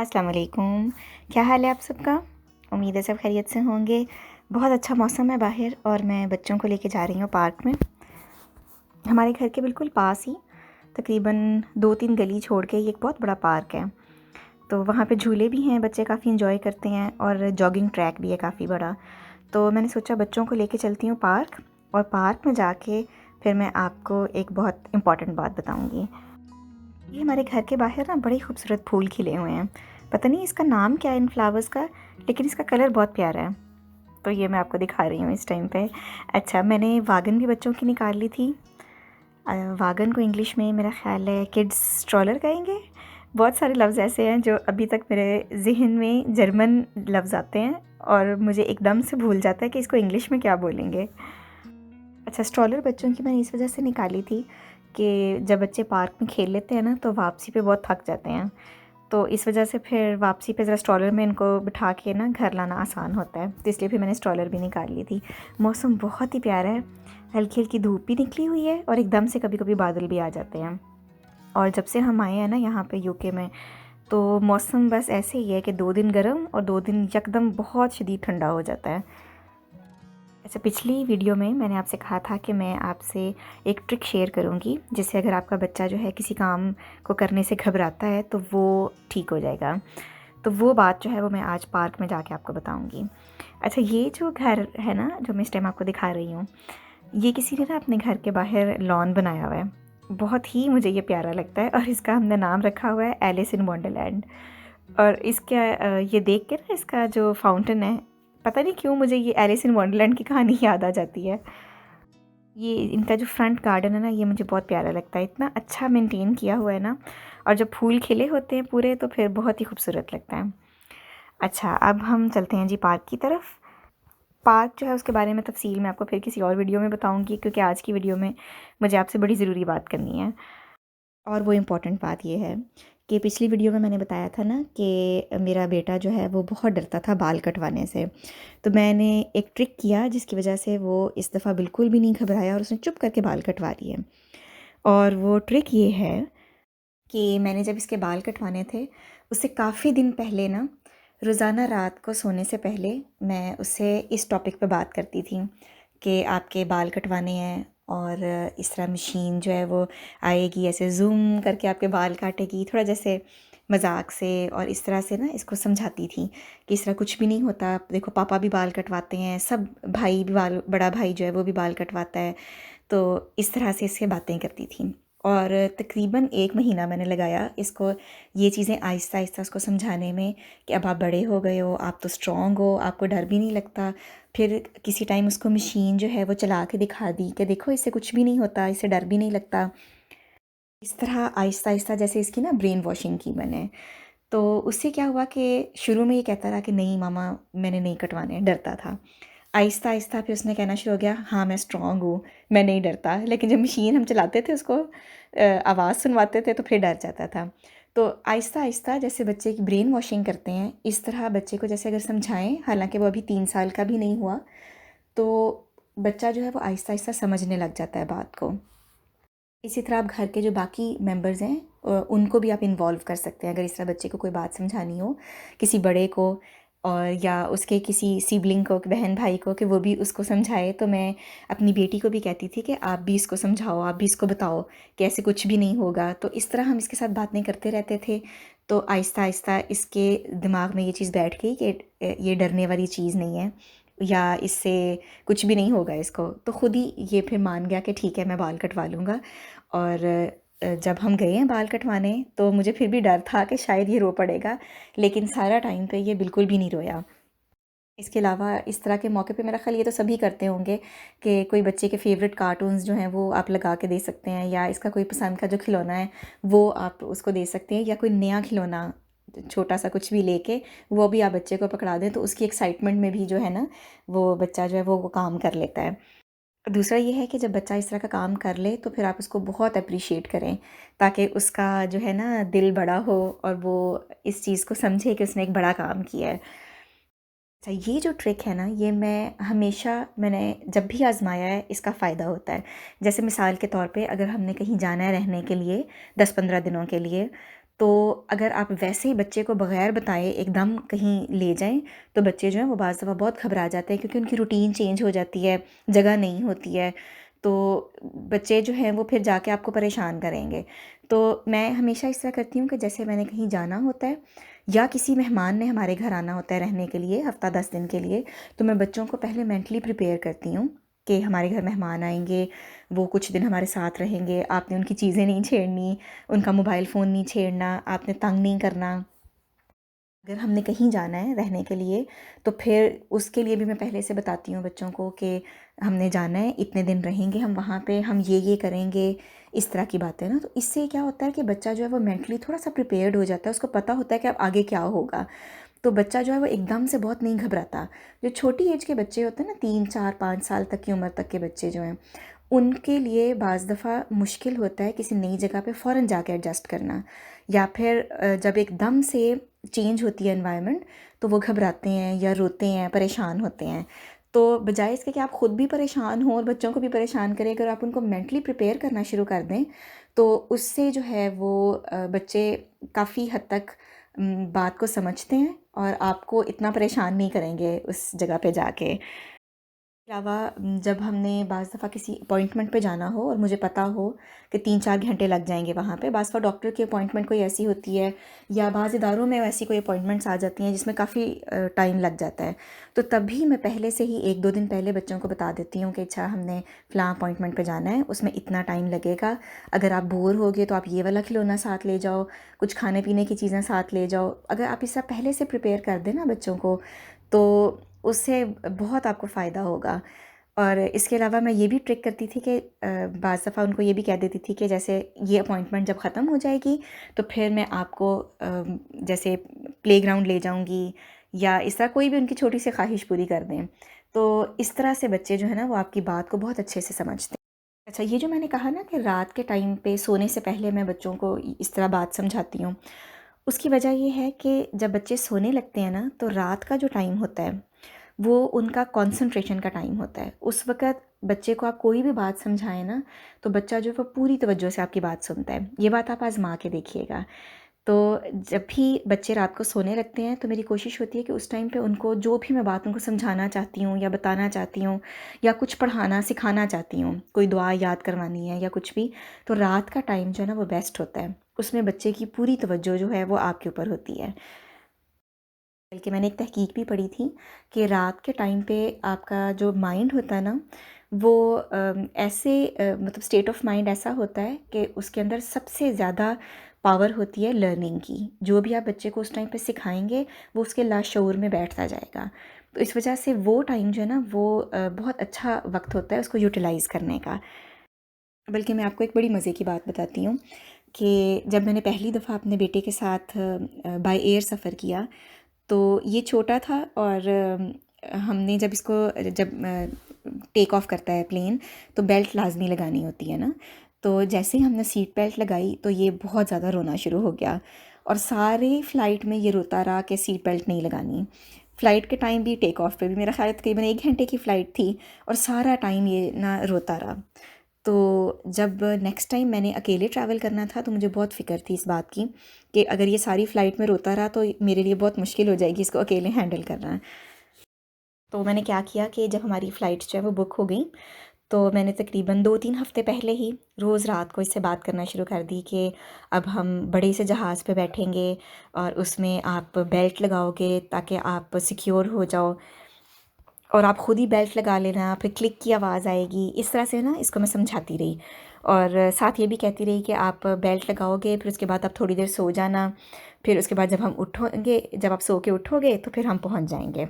अस्सलाम वालेकुम। क्या हाल है आप सबका? उम्मीद है सब खैरियत से होंगे। बहुत अच्छा मौसम है बाहर और मैं बच्चों को लेके जा रही हूँ पार्क में। हमारे घर के बिल्कुल पास ही तकरीबन 2-3 गली छोड़ के ये एक बहुत बड़ा पार्क है। तो वहाँ पे झूले भी हैं, बच्चे काफ़ी इंजॉय करते हैं और जॉगिंग ट्रैक भी है काफ़ी बड़ा। तो मैंने सोचा बच्चों को लेके चलती हूँ पार्क, और पार्क में जाके फिर मैं आपको एक बहुत इम्पॉर्टेंट बात बताऊँगी। ये हमारे घर के बाहर ना बड़े खूबसूरत फूल खिले हुए हैं। पता नहीं इसका नाम क्या है इन फ्लावर्स का, लेकिन इसका कलर बहुत प्यारा है। तो ये मैं आपको दिखा रही हूँ इस टाइम पे। अच्छा, मैंने वागन भी बच्चों की निकाल ली थी। वागन को इंग्लिश में मेरा ख़्याल है किड्स स्ट्रॉलर कहेंगे। बहुत सारे लफ्ज़ ऐसे हैं जो अभी तक मेरे ज़हन में जर्मन लफ्ज़ आते हैं और मुझे एकदम से भूल जाता है कि इसको इंग्लिश में क्या बोलेंगे। अच्छा, स्ट्रॉलर बच्चों की मैंने इस वजह से निकाली थी कि जब बच्चे पार्क में खेल लेते हैं ना तो वापसी पे बहुत थक जाते हैं। तो इस वजह से फिर वापसी पे ज़रा स्ट्रॉलर में इनको बिठा के ना घर लाना आसान होता है, तो इसलिए फिर मैंने स्ट्रॉलर भी निकाल ली थी। मौसम बहुत ही प्यारा है, हल्की हल्की धूप भी निकली हुई है और एकदम से कभी कभी बादल भी आ जाते हैं। और जब से हम आए हैं ना यहाँ पे यूके में, तो मौसम बस ऐसे ही है कि 2 दिन गर्म और 2 दिन यकदम बहुत शदीद ठंडा हो जाता है। अच्छा, पिछली वीडियो में मैंने आपसे कहा था कि मैं आपसे एक ट्रिक शेयर करूंगी जिससे अगर आपका बच्चा जो है किसी काम को करने से घबराता है तो वो ठीक हो जाएगा। तो वो बात जो है वो मैं आज पार्क में जाके आपको बताऊंगी। अच्छा, ये जो घर है ना जो मैं इस टाइम आपको दिखा रही हूँ, ये किसी ने ना अपने घर के बाहर लॉन बनाया हुआ है। बहुत ही मुझे ये प्यारा लगता है और इसका हमने नाम रखा हुआ है एलिस इन वंडरलैंड। और इसका ये देख के ना इसका जो फाउंटेन है, पता नहीं क्यों मुझे ये एलिस इन वंडरलैंड की कहानी याद आ जाती है। ये इनका जो फ्रंट गार्डन है ना, ये मुझे बहुत प्यारा लगता है, इतना अच्छा मेंटेन किया हुआ है ना। और जब फूल खिले होते हैं पूरे तो फिर बहुत ही खूबसूरत लगता है। अच्छा, अब हम चलते हैं जी पार्क की तरफ। पार्क जो है उसके बारे में तफसील मैं आपको फिर किसी और वीडियो में बताऊंगी, क्योंकि आज की वीडियो में मुझे आपसे बड़ी ज़रूरी बात करनी है। और वो इम्पॉर्टेंट बात ये है कि पिछली वीडियो में मैंने बताया था ना कि मेरा बेटा जो है वो बहुत डरता था बाल कटवाने से। तो मैंने एक ट्रिक किया जिसकी वजह से वो इस दफ़ा बिल्कुल भी नहीं घबराया और उसने चुप करके बाल कटवा लिए। और वो ट्रिक ये है कि मैंने जब इसके बाल कटवाने थे उससे काफ़ी दिन पहले ना, रोज़ाना रात को सोने से पहले मैं उससे इस टॉपिक पे बात करती थी कि आपके बाल कटवाने हैं, और इस तरह मशीन जो है वो आएगी, ऐसे ज़ूम करके आपके बाल काटेगी, थोड़ा जैसे मजाक से, और इस तरह से ना इसको समझाती थी कि इस तरह कुछ भी नहीं होता। देखो, पापा भी बाल कटवाते हैं, सब भाई भी बाल, बड़ा भाई जो है वो भी बाल कटवाता है। तो इस तरह से इससे बातें करती थी। और तकरीबन 1 महीना मैंने लगाया इसको ये चीज़ें आहिस्ता आहिस्ता उसको समझाने में कि अब आप बड़े हो गए हो, आप तो स्ट्रॉन्ग हो, आपको डर भी नहीं लगता। फिर किसी टाइम उसको मशीन जो है वो चला के दिखा दी कि देखो इससे कुछ भी नहीं होता, इससे डर भी नहीं लगता। इस तरह आहिस्ता आहिस्ता जैसे इसकी ना ब्रेन वॉशिंग की मैंने। तो उससे क्या हुआ कि शुरू में ये कहता था कि नहीं मामा मैंने नहीं कटवाने, डरता था। आहिस्ता आहिस्ता फिर उसने कहना शुरू हो गया, हाँ मैं स्ट्रॉन्ग हूँ, मैं नहीं डरता। लेकिन जब मशीन हम चलाते थे उसको आवाज़ सुनवाते थे तो फिर डर जाता था। तो आहिस्ता आहिस्ता जैसे बच्चे की ब्रेन वॉशिंग करते हैं, इस तरह बच्चे को जैसे अगर समझाएं, हालांकि वो अभी 3 साल का भी नहीं हुआ, तो बच्चा जो है वो आहिस्ता आहिस्ता समझने लग जाता है बात को। इसी तरह आप घर के जो बाकी मेंबर्स हैं उनको भी आप इन्वॉल्व कर सकते हैं। अगर इस तरह बच्चे को कोई बात समझानी हो किसी बड़े को, और या उसके किसी सिबलिंग को, बहन भाई को, कि वो भी उसको समझाए, तो मैं अपनी बेटी को भी कहती थी कि आप भी इसको समझाओ, आप भी इसको बताओ कि ऐसे कुछ भी नहीं होगा। तो इस तरह हम इसके साथ बातें करते रहते थे। तो आहिस्ता आहिस्ता इसके दिमाग में ये चीज़ बैठ गई कि ये डरने वाली चीज़ नहीं है, या इससे कुछ भी नहीं होगा इसको। तो ख़ुद ही ये फिर मान गया कि ठीक है मैं बाल कटवा लूँगा। और जब हम गए हैं बाल कटवाने तो मुझे फिर भी डर था कि शायद ये रो पड़ेगा, लेकिन सारा टाइम पे ये बिल्कुल भी नहीं रोया। इसके अलावा इस तरह के मौके पे मेरा ख़्याल ये तो सभी करते होंगे कि कोई बच्चे के फेवरेट कार्टून्स जो हैं वो आप लगा के दे सकते हैं, या इसका कोई पसंद का जो खिलौना है वो आप उसको दे सकते हैं, या कोई नया खिलौना छोटा सा कुछ भी लेके वो भी आप बच्चे को पकड़ा दें, तो उसकी एक्साइटमेंट में भी जो है ना वो बच्चा जो है वो काम कर लेता है। दूसरा ये है कि जब बच्चा इस तरह का काम कर ले तो फिर आप उसको बहुत अप्रिशिएट करें, ताकि उसका जो है ना दिल बड़ा हो और वो इस चीज़ को समझे कि उसने एक बड़ा काम किया है। अच्छा, ये जो ट्रिक है ना, ये मैंने जब भी आज़माया है इसका फ़ायदा होता है। जैसे मिसाल के तौर पे अगर हमने कहीं जाना है रहने के लिए 10-15 दिनों के लिए, तो अगर आप वैसे ही बच्चे को बगैर बताए एकदम कहीं ले जाएं तो बच्चे जो हैं वो बाज़ दफ़ा बहुत घबरा जाते हैं, क्योंकि उनकी रूटीन चेंज हो जाती है, जगह नहीं होती है। तो बच्चे जो हैं वो फिर जाके आपको परेशान करेंगे। तो मैं हमेशा इस तरह करती हूँ कि जैसे मैंने कहीं जाना होता है या किसी मेहमान ने हमारे घर आना होता है रहने के लिए, हफ़्ता 10 दिन के लिए, तो मैं बच्चों को पहले मेंटली प्रिपेयर करती हूँ कि हमारे घर मेहमान आएंगे, वो कुछ दिन हमारे साथ रहेंगे, आपने उनकी चीज़ें नहीं छेड़नी, उनका मोबाइल फ़ोन नहीं छेड़ना, आपने तंग नहीं करना। अगर हमने कहीं जाना है रहने के लिए तो फिर उसके लिए भी मैं पहले से बताती हूँ बच्चों को कि हमने जाना है, इतने दिन रहेंगे हम वहाँ पे, हम ये करेंगे, इस तरह की बातें ना। तो इससे क्या होता है कि बच्चा जो है वो मेंटली थोड़ा सा प्रिपेयर्ड हो जाता है, उसको पता होता है कि अब आगे क्या होगा। तो बच्चा जो है वो एकदम से बहुत नहीं घबराता। जो छोटी एज के बच्चे होते हैं ना, 3 4 5 साल तक की उम्र तक के बच्चे जो हैं, उनके लिए बाज़ दफ़ा मुश्किल होता है किसी नई जगह पे फ़ौरन जाके एडजस्ट करना, या फिर जब एकदम से चेंज होती है एनवायरनमेंट तो वो घबराते हैं या रोते हैं, परेशान होते हैं। तो बजाय इसके कि आप ख़ुद भी परेशान हो और बच्चों को भी परेशान करें, अगर आप उनको मेंटली प्रिपेयर करना शुरू कर दें तो उससे जो है वो बच्चे काफ़ी हद तक बात को समझते हैं और आपको इतना परेशान नहीं करेंगे उस जगह पे जाके। अलावा जब हमने बाज़ दफ़ा किसी अपॉइंटमेंट पे जाना हो और मुझे पता हो कि 3 4 घंटे लग जाएंगे वहाँ पे, बाज़ दफ़ा डॉक्टर की अपॉइंटमेंट कोई ऐसी होती है या बाज़ इदारों में ऐसी कोई अपॉइंटमेंट्स आ जाती हैं जिसमें काफ़ी टाइम लग जाता है, तो तभी मैं पहले से ही 1 2 दिन पहले बच्चों को बता देती हूँ कि अच्छा हमने फ़लाँ अपॉइंटमेंट पे जाना है, उसमें इतना टाइम लगेगा। अगर आप बोर हो गए तो आप ये वाला खिलौना साथ ले जाओ, कुछ खाने पीने की चीज़ें साथ ले जाओ। अगर आप इस सब पहले से प्रिपेयर कर दें ना बच्चों को, तो उससे बहुत आपको फ़ायदा होगा। और इसके अलावा मैं ये भी ट्रिक करती थी कि बाज़ दफ़ा उनको ये भी कह देती थी कि जैसे ये अपॉइंटमेंट जब ख़त्म हो जाएगी तो फिर मैं आपको जैसे प्लेग्राउंड ले जाऊँगी, या इस तरह कोई भी उनकी छोटी सी ख्वाहिश पूरी कर दें। तो इस तरह से बच्चे जो है ना वो आपकी बात को बहुत अच्छे से समझते हैं। अच्छा, ये जो मैंने कहा ना कि रात के टाइम पे सोने से पहले मैं बच्चों को इस तरह बात समझाती हूँ, उसकी वजह ये है कि जब बच्चे सोने लगते हैं ना तो रात का जो टाइम होता है वो उनका कंसंट्रेशन का टाइम होता है। उस वक़्त बच्चे को आप कोई भी बात समझाएँ ना तो बच्चा जो है वो पूरी तवज्जो से आपकी बात सुनता है। ये बात आप आज़मा के देखिएगा। तो जब भी बच्चे रात को सोने लगते हैं तो मेरी कोशिश होती है कि उस टाइम पे उनको जो भी मैं बात उनको समझाना चाहती हूँ या बताना चाहती हूँ या कुछ पढ़ाना सिखाना चाहती हूँ, कोई दुआ याद करवानी है या कुछ भी, तो रात का टाइम जो है ना वो बेस्ट होता है। उसमें बच्चे की पूरी तवज्जो जो है वो आपके ऊपर होती है। बल्कि मैंने एक तहकीक भी पढ़ी थी कि रात के टाइम पे आपका जो माइंड होता है ना वो ऐसे मतलब स्टेट ऑफ माइंड ऐसा होता है कि उसके अंदर सबसे ज़्यादा पावर होती है लर्निंग की। जो भी आप बच्चे को उस टाइम पे सिखाएंगे वो उसके लाशऊर में बैठता जाएगा। तो इस वजह से वो टाइम जो है ना वो बहुत अच्छा वक्त होता है उसको यूटिलाइज़ करने का। बल्कि मैं आपको एक बड़ी मज़े की बात बताती हूँ कि जब मैंने पहली दफ़ा अपने बेटे के साथ बाय एयर सफ़र किया तो ये छोटा था, और हमने जब इसको जब टेक ऑफ करता है प्लेन तो बेल्ट लाजमी लगानी होती है ना। तो जैसे ही हमने सीट बेल्ट लगाई तो ये बहुत ज़्यादा रोना शुरू हो गया, और सारे फ़्लाइट में ये रोता रहा कि सीट बेल्ट नहीं लगानी। फ़्लाइट के टाइम भी टेक ऑफ पे भी मेरा ख्याल है तकरीबन 1 घंटे की फ़्लाइट थी, और सारा टाइम ये ना रोता रहा। तो जब नेक्स्ट टाइम मैंने अकेले ट्रैवल करना था तो मुझे बहुत फ़िक्र थी इस बात की कि अगर ये सारी फ़्लाइट में रोता रहा तो मेरे लिए बहुत मुश्किल हो जाएगी इसको अकेले हैंडल करना। तो मैंने क्या किया कि जब हमारी फ़्लाइट जो है वो बुक हो गई तो मैंने तकरीबन 2 3 हफ़्ते पहले ही रोज़ रात को इससे बात करना शुरू कर दी कि अब हम बड़े से जहाज़ पे बैठेंगे और उसमें आप बेल्ट लगाओगे ताकि आप सिक्योर हो जाओ, और आप ख़ुद ही बेल्ट लगा लेना, फिर क्लिक की आवाज़ आएगी। इस तरह से ना इसको मैं समझाती रही, और साथ ये भी कहती रही कि आप बेल्ट लगाओगे फिर उसके बाद आप थोड़ी देर सो जाना, फिर उसके बाद जब हम उठोगे, जब आप सो के उठोगे तो फिर हम पहुंच जाएंगे।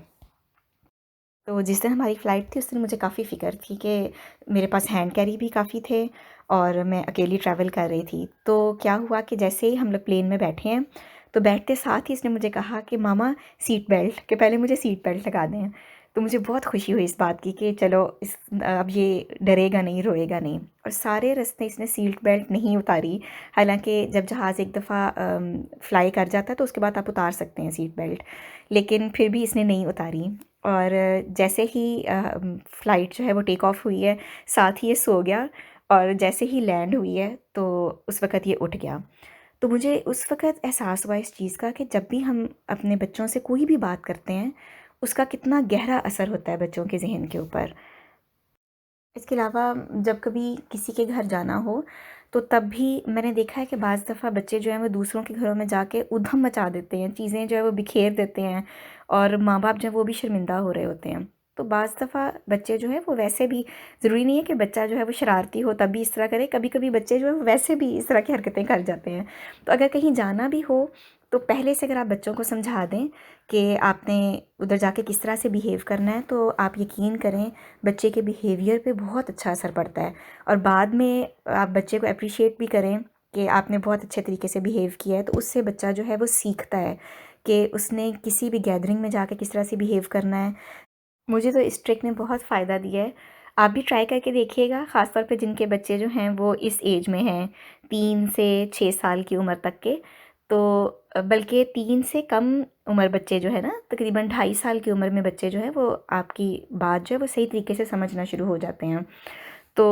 तो जिस दिन हमारी फ़्लाइट थी उस दिन मुझे काफ़ी फ़िक्र थी कि मेरे पास हैंड कैरी भी काफ़ी थे और मैं अकेली ट्रैवल कर रही थी। तो क्या हुआ कि जैसे ही हम लोग प्लेन में बैठे हैं तो बैठते साथ ही इसने मुझे कहा कि मामा सीट बेल्ट, कि पहले मुझे सीट बेल्ट लगा दें। तो मुझे बहुत खुशी हुई इस बात की कि चलो इस अब ये डरेगा नहीं, रोएगा नहीं। और सारे रास्ते इसने सीट बेल्ट नहीं उतारी। हालांकि जब जहाज़ एक दफ़ा फ़्लाई कर जाता है तो उसके बाद आप उतार सकते हैं सीट बेल्ट, लेकिन फिर भी इसने नहीं उतारी। और जैसे ही फ़्लाइट जो है वो टेक ऑफ हुई है साथ ही ये सो गया, और जैसे ही लैंड हुई है तो उस वक़्त ये उठ गया। तो मुझे उस वक़्त एहसास हुआ इस चीज़ का कि जब भी हम अपने बच्चों से कोई भी बात करते हैं, उसका कितना गहरा असर होता है बच्चों के ज़हन के ऊपर। इसके अलावा जब कभी किसी के घर जाना हो, तो तब भी मैंने देखा है कि बाज़ दफ़ा बच्चे जो हैं वो दूसरों के घरों में जाके ऊधम मचा देते हैं, चीज़ें जो है वो बिखेर देते हैं और माँ-बाप जो हैं वो भी शर्मिंदा हो रहे होते हैं। तो बाज़ दफ़ा बच्चे जो हैं वो वैसे भी, ज़रूरी नहीं है कि बच्चा जो है वो शरारती हो तब भी इस तरह करे, कभी-कभी बच्चे जो हैं वो वैसे भी इस तरह की हरकतें कर जाते हैं। तो अगर कहीं जाना भी हो, तो पहले से अगर आप बच्चों को समझा दें कि आपने उधर जाके किस तरह से बिहेव करना है, तो आप यकीन करें बच्चे के बिहेवियर पे बहुत अच्छा असर पड़ता है। और बाद में आप बच्चे को एप्रिशिएट भी करें कि आपने बहुत अच्छे तरीके से बिहेव किया है, तो उससे बच्चा जो है वो सीखता है कि उसने किसी भी गैदरिंग में जाके किस तरह से बिहेव करना है। मुझे तो इस ट्रिक ने बहुत फ़ायदा दिया है। आप भी ट्राई करके देखिएगा, ख़ास तौर पे जिनके बच्चे जो हैं वो इस एज में हैं, 3 से 6 साल की उम्र तक के। तो बल्कि 3 से कम उम्र बच्चे जो है ना, तकरीबन 2.5 साल की उम्र में बच्चे जो हैं वो आपकी बात जो है वो सही तरीके से समझना शुरू हो जाते हैं। तो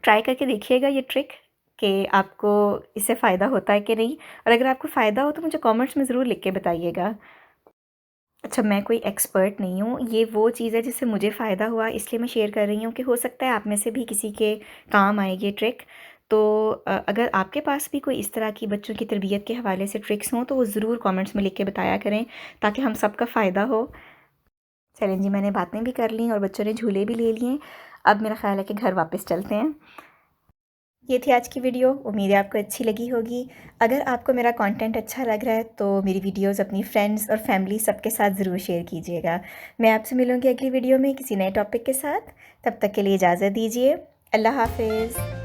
ट्राई करके देखिएगा ये ट्रिक कि आपको इससे फ़ायदा होता है कि नहीं, और अगर आपको फ़ायदा हो तो मुझे कमेंट्स में ज़रूर लिख के बताइएगा। अच्छा, मैं कोई एक्सपर्ट नहीं हूँ, ये वो चीज़ है जिससे मुझे फ़ायदा हुआ इसलिए मैं शेयर कर रही हूँ कि हो सकता है आप में से भी किसी के काम आए ये ट्रिक। तो अगर आपके पास भी कोई इस तरह की बच्चों की तरबियत के हवाले से ट्रिक्स हों तो वो ज़रूर कमेंट्स में लिख के बताया करें, ताकि हम सबका फ़ायदा हो। चलें जी, मैंने बातें भी कर लीं और बच्चों ने झूले भी ले लिए। अब मेरा ख़्याल है कि घर वापस चलते हैं। ये थी आज की वीडियो, उम्मीद है आपको अच्छी लगी होगी। अगर आपको मेरा कंटेंट अच्छा लग रहा है तो मेरी वीडियोस अपनी फ्रेंड्स और फैमिली सबके साथ ज़रूर शेयर कीजिएगा। मैं आपसे मिलूँगी अगली वीडियो में किसी नए टॉपिक के साथ। तब तक के लिए इजाज़त दीजिए। अल्लाह हाफ़िज़।